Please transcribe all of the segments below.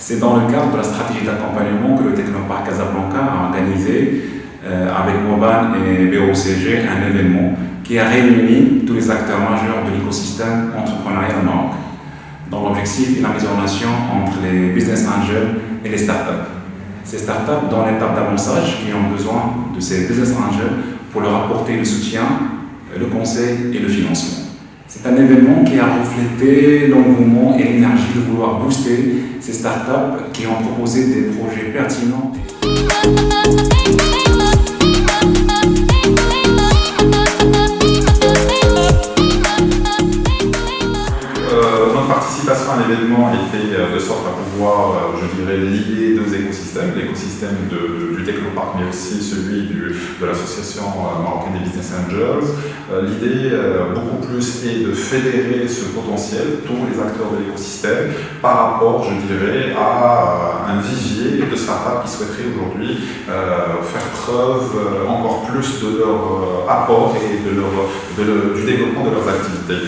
C'est dans le cadre de la stratégie d'accompagnement que le Technoparc Casablanca a organisé avec Moban et BOCG un événement qui a réuni tous les acteurs majeurs de l'écosystème entrepreneurial au Maroc, dont l'objectif est la mise en relation entre les business angels et les startups. Ces startups dans l'étape d'avancage qui ont besoin de ces business angels pour leur apporter le soutien, le conseil et le financement. C'est un événement qui a reflété l'engouement et l'énergie de vouloir booster ces startups qui ont proposé des projets pertinents. Notre participation à l'événement était de sorte à pouvoir, je dirais, lier deux écosystèmes, l'écosystème du Technoparc, mais aussi celui de l'association marocaine des Business Angels. L'idée, beaucoup plus, est de fédérer ce potentiel, tous les acteurs de l'écosystème, par rapport, je dirais, à un vivier de startups qui souhaiteraient aujourd'hui faire preuve encore plus de leur apport et du développement de leurs activités.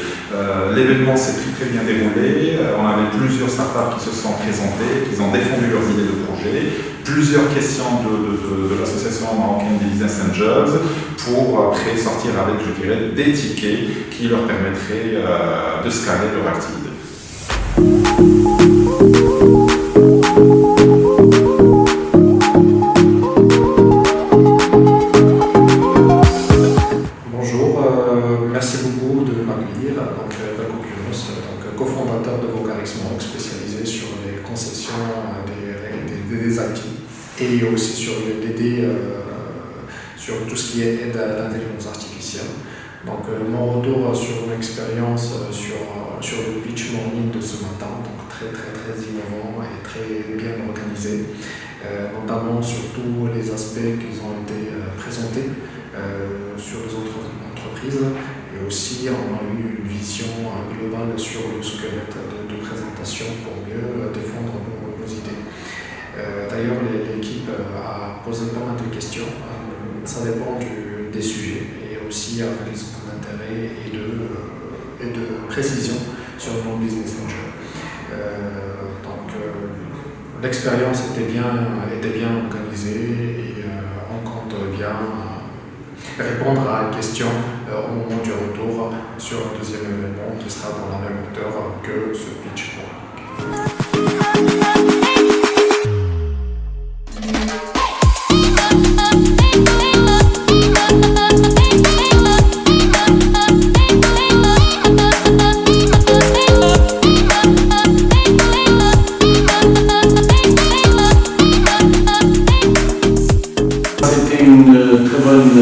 L'événement s'est très bien déroulé. On avait plusieurs startups qui se sont présentées, qui ont défendu leurs idées de projet, plusieurs questions de l'association marocaine des Business Angels pour après sortir avec, je dirais, des tickets qui leur permettraient de scaler leur activité. Bonjour, merci beaucoup de m'accueillir. Cofondateur de Vocaris Maroc, spécialisé sur les concessions des acquis et aussi sur l'aider sur tout ce qui est aide à l'intelligence artificielle. Donc mon retour sur mon expérience sur le pitch morning de ce matin, donc très innovant et très bien organisé, notamment sur tous les aspects qui ont été présentés sur les autres entreprises. Et aussi, on a eu une vision globale sur le squelette de présentation pour mieux défendre nos idées. D'ailleurs, l'équipe a posé pas mal de questions. Ça dépend des sujets et aussi avec les centres d'intérêt et de précision sur nos business angels. L'expérience était bien organisée et on compte bien répondre à la question au moment du retour sur un deuxième événement qui sera dans la même hauteur que ce pitch. C'était une très bonne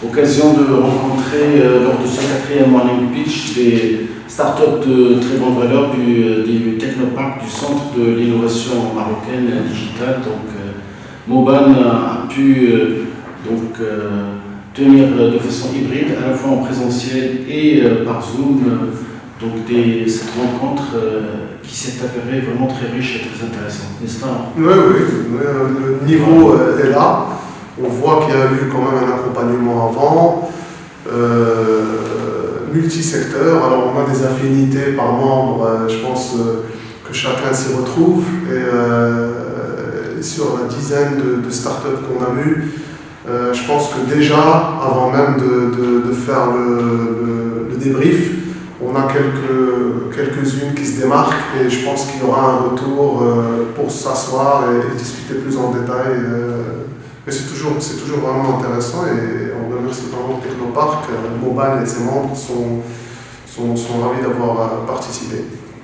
occasion de rencontrer lors de ce 4e morning pitch des startups de très grande valeur du Technoparc, du Centre de l'innovation marocaine digitale. Donc Moban a pu tenir de façon hybride, à la fois en présentiel et par Zoom, cette rencontre qui s'est avérée vraiment très riche et très intéressante, n'est-ce pas? Oui, le niveau est là. On voit qu'il y a eu quand même un accompagnement avant, multisecteur. Alors on a des affinités par membre, je pense que chacun s'y retrouve. Et sur la dizaine de startups qu'on a vues, je pense que déjà, avant même de faire le débrief, on a quelques-unes qui se démarquent et je pense qu'il y aura un retour pour s'asseoir et discuter plus en détail. Mais c'est toujours vraiment intéressant et on remercie vraiment le Technoparc. Moban et ses membres sont ravis d'avoir participé.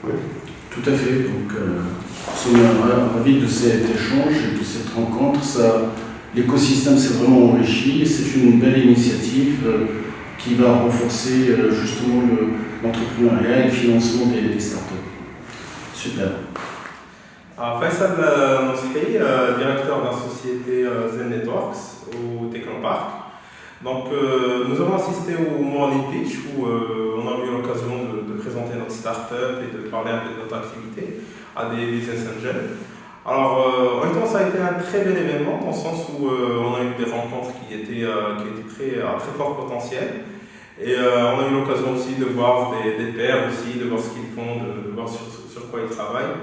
Oui. Tout à fait. Donc, nous sommes ravis de cet échange et de cette rencontre. L'écosystème s'est vraiment enrichi et c'est une belle initiative qui va renforcer justement l'entrepreneuriat et le financement des startups. Super. Faisal Nosri, directeur de la société Zen Networks au Technoparc. Donc, nous avons assisté au Morning Pitch où on a eu l'occasion de présenter notre start-up et de parler un peu de notre activité à des business angels. Alors, honnêtement, ça a été un très bel événement dans le sens où on a eu des rencontres qui étaient à très fort potentiel. Et on a eu l'occasion aussi de voir des pairs aussi, de voir ce qu'ils font, de voir sur quoi ils travaillent.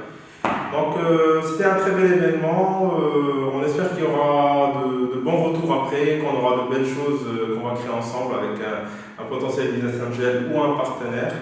Donc c'était un très bel événement. On espère qu'il y aura de bons retours après, qu'on aura de belles choses qu'on va créer ensemble avec un potentiel business angel ou un partenaire.